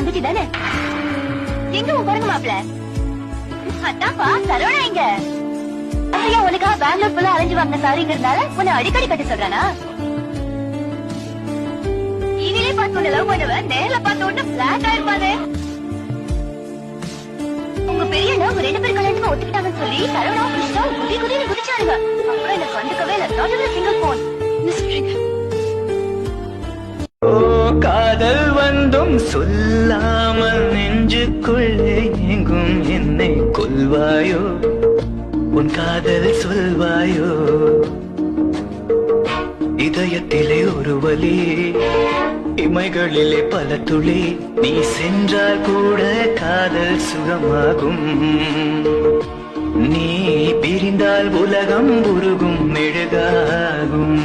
வந்துட்டு தானே எங்க உன் பாருங்க மாப்பிள்ள அதான்ப்பா சரவணா இங்க ஐயா உனக்காக பெங்களூர் ஃபுல்லா அலைஞ்சு வாங்க சாரிங்கிறதுனால உன்னை அடிக்கடி கட்ட சொல்றானா இனிலே பார்த்து உன்னை லவ் பண்ணுவேன் நேர்ல பார்த்த உடனே பிளாட் ஆயிருப்பாரு உங்க பெரிய உங்க 2 பேர் கல்யாணத்துக்கு ஒத்துக்கிட்டாங்கன்னு சொல்லி சரவணா கிருஷ்ணா குதி குதின்னு குதிச்சாருங்க அப்புறம் எனக்கு கண்டுக்கவே இல்லை நாட் even சிங்கிள் போன் காதல் வந்தும் சொல்லாமல் நெஞ்சுக்குள்ளே எங்கும் என்னை கொல்வாயோ உன் காதல் சொல்வாயோ இதயத்திலே ஒரு வலி இமைகளிலே பல துளி நீ சென்றால் கூட காதல் சுகமாகும் நீ பிரிந்தால் உலகம் உருகும் மெழுகாகும்